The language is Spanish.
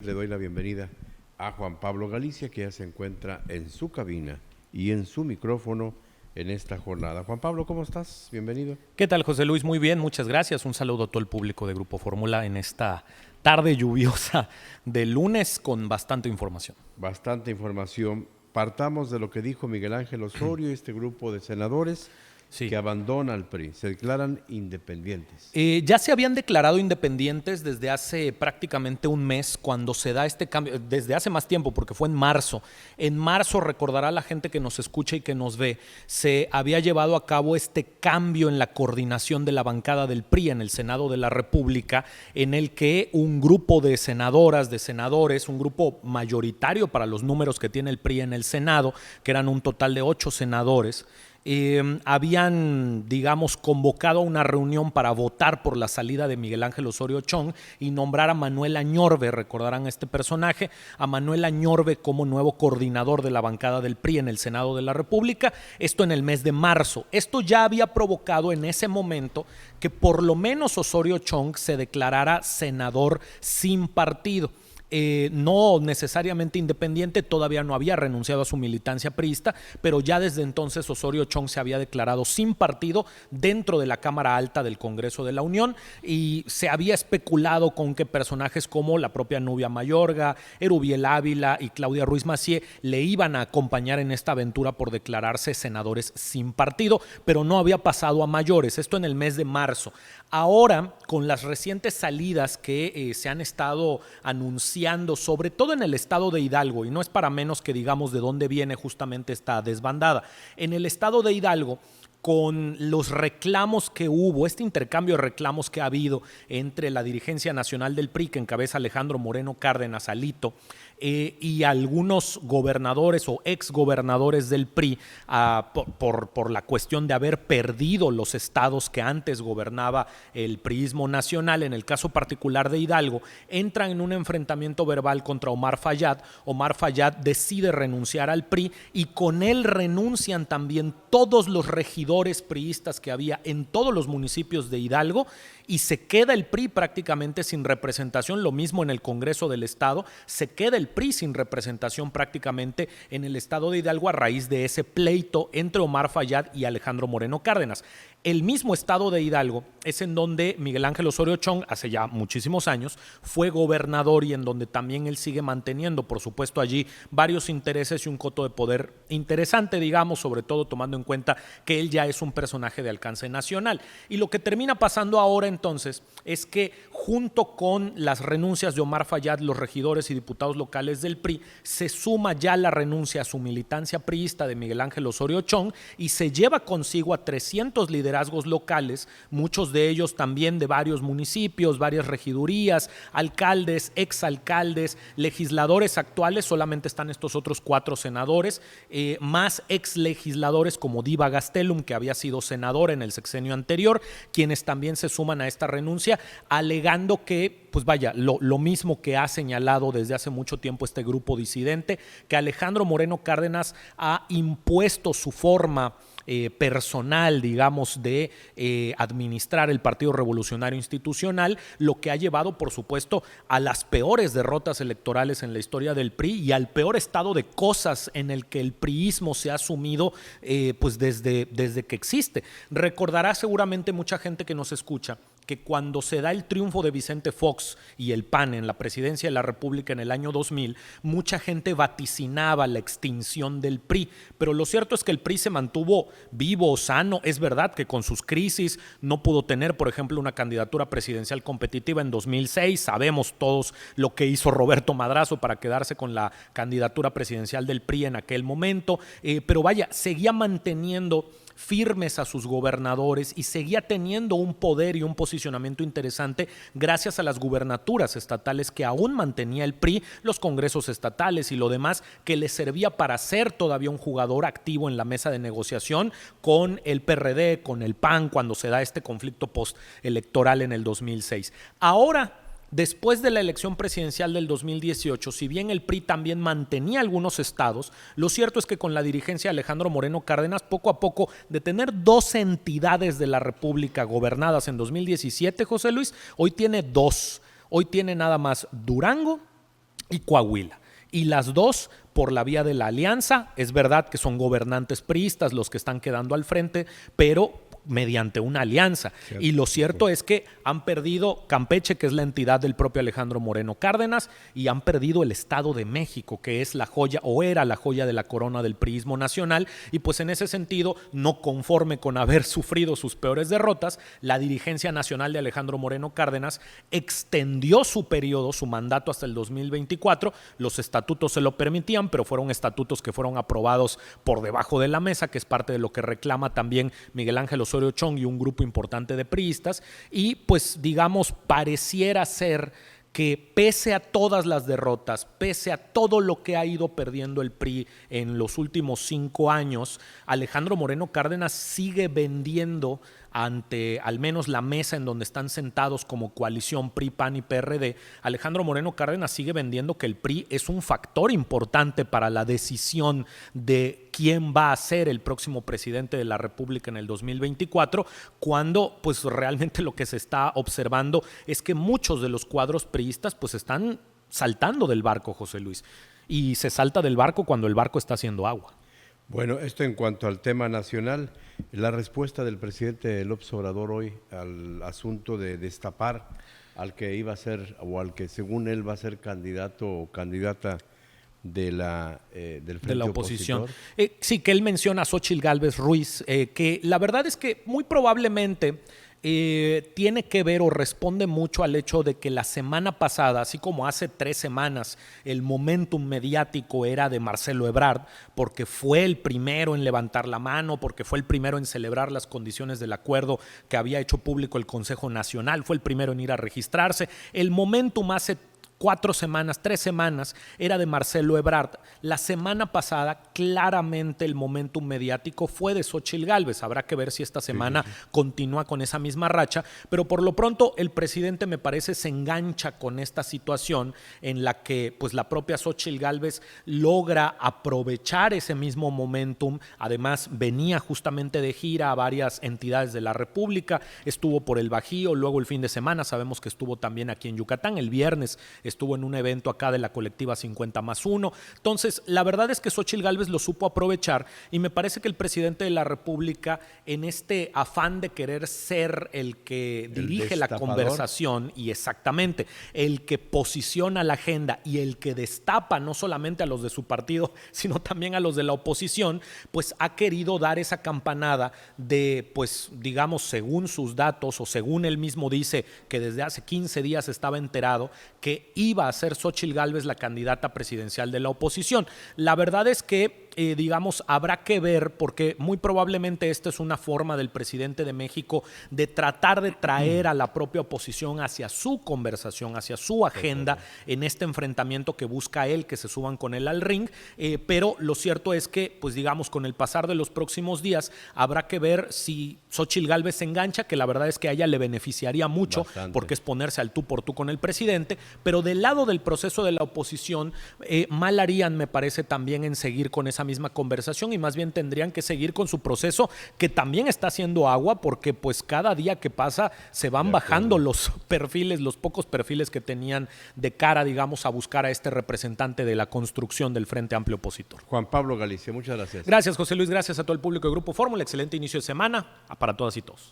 Le doy la bienvenida a Juan Pablo Galicia, que ya se encuentra en su cabina y en su micrófono en esta jornada. Juan Pablo, ¿cómo estás? Bienvenido. ¿Qué tal, José Luis? Muy bien, muchas gracias. Un saludo a todo el público de Grupo Fórmula en esta tarde lluviosa de lunes con bastante información. Bastante información. Partamos de lo que dijo Miguel Ángel Osorio, este grupo de senadores Sí. que abandona al PRI, se declaran independientes. Ya se habían declarado independientes desde hace prácticamente un mes cuando se da este cambio, desde hace más tiempo porque fue en marzo. En marzo, recordará la gente que nos escucha y que nos ve, se había llevado a cabo este cambio en la coordinación de la bancada del PRI en el Senado de la República, en el que un grupo de senadoras, de senadores, un grupo mayoritario para los números que tiene el PRI en el Senado, que eran un total de 8 senadores, habían, digamos, convocado a una reunión para votar por la salida de Miguel Ángel Osorio Chong y nombrar a Manuel Añorbe, recordarán este personaje, a Manuel Añorbe como nuevo coordinador de la bancada del PRI en el Senado de la República, esto en el mes de marzo. Esto ya había provocado en ese momento que por lo menos Osorio Chong se declarara senador sin partido. No necesariamente independiente, todavía no había renunciado a su militancia priista, pero ya desde entonces Osorio Chong se había declarado sin partido dentro de la Cámara Alta del Congreso de la Unión y se había especulado con que personajes como la propia Nubia Mayorga, Erubiel Ávila y Claudia Ruiz Massieu le iban a acompañar en esta aventura por declararse senadores sin partido, pero no había pasado a mayores, esto en el mes de marzo. Ahora, con las recientes salidas que se han estado anunciando, sobre todo en el estado de Hidalgo, y no es para menos que digamos de dónde viene justamente esta desbandada, en el estado de Hidalgo, con los reclamos que hubo, este intercambio de reclamos que ha habido entre la dirigencia nacional del PRI, que encabeza Alejandro Moreno Cárdenas, Alito, y algunos gobernadores o exgobernadores del PRI por la cuestión de haber perdido los estados que antes gobernaba el priismo nacional, en el caso particular de Hidalgo, entran en un enfrentamiento verbal contra Omar Fayad. Omar Fayad decide renunciar al PRI y con él renuncian también todos los regidores priistas que había en todos los municipios de Hidalgo y se queda el PRI prácticamente sin representación, lo mismo en el Congreso del Estado, se queda el PRI sin representación prácticamente en el estado de Hidalgo a raíz de ese pleito entre Omar Fayad y Alejandro Moreno Cárdenas. El mismo estado de Hidalgo es en donde Miguel Ángel Osorio Chong, hace ya muchísimos años, fue gobernador y en donde también él sigue manteniendo, por supuesto, allí varios intereses y un coto de poder interesante, digamos, sobre todo tomando en cuenta que él ya es un personaje de alcance nacional. Y lo que termina pasando ahora entonces es que junto con las renuncias de Omar Fayad, los regidores y diputados locales del PRI, se suma ya la renuncia a su militancia priista de Miguel Ángel Osorio Chong y se lleva consigo a 300 liderazgos locales, muchos de ellos también de varios municipios, varias regidurías, alcaldes, exalcaldes, legisladores actuales, solamente están estos otros 4 senadores, más exlegisladores como Diva Gastelum, que había sido senador en el sexenio anterior, quienes también se suman a esta renuncia, alegando que, pues vaya, lo mismo que ha señalado desde hace mucho tiempo este grupo disidente, que Alejandro Moreno Cárdenas ha impuesto su forma personal, digamos, de administrar el Partido Revolucionario Institucional, lo que ha llevado, por supuesto, a las peores derrotas electorales en la historia del PRI y al peor estado de cosas en el que el priismo se ha sumido pues desde que existe. Recordará seguramente mucha gente que nos escucha que cuando se da el triunfo de Vicente Fox y el PAN en la presidencia de la República en el año 2000, mucha gente vaticinaba la extinción del PRI, pero lo cierto es que el PRI se mantuvo vivo, sano. Es verdad que con sus crisis no pudo tener, por ejemplo, una candidatura presidencial competitiva en 2006, sabemos todos lo que hizo Roberto Madrazo para quedarse con la candidatura presidencial del PRI en aquel momento, pero vaya, seguía manteniendo firmes a sus gobernadores y seguía teniendo un poder y un posicionamiento interesante gracias a las gubernaturas estatales que aún mantenía el PRI, los congresos estatales y lo demás que le servía para ser todavía un jugador activo en la mesa de negociación con el PRD, con el PAN, cuando se da este conflicto postelectoral en el 2006. Ahora, después de la elección presidencial del 2018, si bien el PRI también mantenía algunos estados, lo cierto es que con la dirigencia de Alejandro Moreno Cárdenas, poco a poco, de tener 12 entidades de la República gobernadas en 2017, José Luis, hoy tiene 2. Hoy tiene nada más Durango y Coahuila. Y las dos por la vía de la alianza. Es verdad que son gobernantes priistas los que están quedando al frente, pero mediante una alianza. Cierto. Y lo cierto es que han perdido Campeche, que es la entidad del propio Alejandro Moreno Cárdenas, y han perdido el Estado de México, que es la joya o era la joya de la corona del priismo nacional. Y pues en ese sentido, no conforme con haber sufrido sus peores derrotas, la dirigencia nacional de Alejandro Moreno Cárdenas extendió su periodo, su mandato hasta el 2024. Los estatutos se lo permitían, pero fueron estatutos que fueron aprobados por debajo de la mesa, que es parte de lo que reclama también Miguel Ángel Osorio Chong y un grupo importante de priistas, y pues digamos pareciera ser que pese a todas las derrotas, pese a todo lo que ha ido perdiendo el PRI en los últimos 5 años, Alejandro Moreno Cárdenas sigue vendiendo ante al menos la mesa en donde están sentados como coalición PRI, PAN y PRD, Alejandro Moreno Cárdenas sigue vendiendo que el PRI es un factor importante para la decisión de quién va a ser el próximo presidente de la República en el 2024, cuando pues realmente lo que se está observando es que muchos de los cuadros priistas pues están saltando del barco, José Luis, y se salta del barco cuando el barco está haciendo agua. Bueno, esto en cuanto al tema nacional, la respuesta del presidente López Obrador hoy al asunto de destapar al que iba a ser, o al que según él va a ser candidato o candidata del frente de la oposición. Opositor. Sí, que él menciona a Xóchitl Gálvez Ruiz, que la verdad es que muy probablemente tiene que ver o responde mucho al hecho de que la semana pasada, así como hace 3 semanas, el momentum mediático era de Marcelo Ebrard, porque fue el primero en levantar la mano, porque fue el primero en celebrar las condiciones del acuerdo que había hecho público el Consejo Nacional, fue el primero en ir a registrarse. El momentum hace 4 semanas, 3 semanas, era de Marcelo Ebrard. La semana pasada, claramente el momentum mediático fue de Xóchitl Gálvez. Habrá que ver si esta semana continúa con esa misma racha, pero por lo pronto el presidente, me parece, se engancha con esta situación en la que pues la propia Xóchitl Gálvez logra aprovechar ese mismo momentum. Además, venía justamente de gira a varias entidades de la República, estuvo por el Bajío, luego el fin de semana sabemos que estuvo también aquí en Yucatán, el viernes estuvo en un evento acá de la colectiva 50+1. Entonces, la verdad es que Xóchitl Gálvez lo supo aprovechar, y me parece que el presidente de la República, en este afán de querer ser el que dirige la conversación y exactamente el que posiciona la agenda y el que destapa no solamente a los de su partido, sino también a los de la oposición, pues ha querido dar esa campanada de, pues digamos, según sus datos o según él mismo dice, que desde hace 15 días estaba enterado que iba a ser Xóchitl Gálvez la candidata presidencial de la oposición. La verdad es que digamos, habrá que ver, porque muy probablemente esta es una forma del presidente de México de tratar de traer a la propia oposición hacia su conversación, hacia su agenda en este enfrentamiento que busca él, que se suban con él al ring, pero lo cierto es que, pues digamos, con el pasar de los próximos días, habrá que ver si Xóchitl Gálvez se engancha, que la verdad es que a ella le beneficiaría mucho, porque es ponerse al tú por tú con el presidente, pero del lado del proceso de la oposición, mal harían, me parece, también en seguir con esa misma conversación, y más bien tendrían que seguir con su proceso, que también está haciendo agua, porque pues cada día que pasa se van bajando los perfiles, los pocos perfiles que tenían de cara, digamos, a buscar a este representante de la construcción del Frente Amplio Opositor. Juan Pablo Galicia, muchas gracias. Gracias, José Luis, gracias a todo el público de Grupo Fórmula, excelente inicio de semana para todas y todos.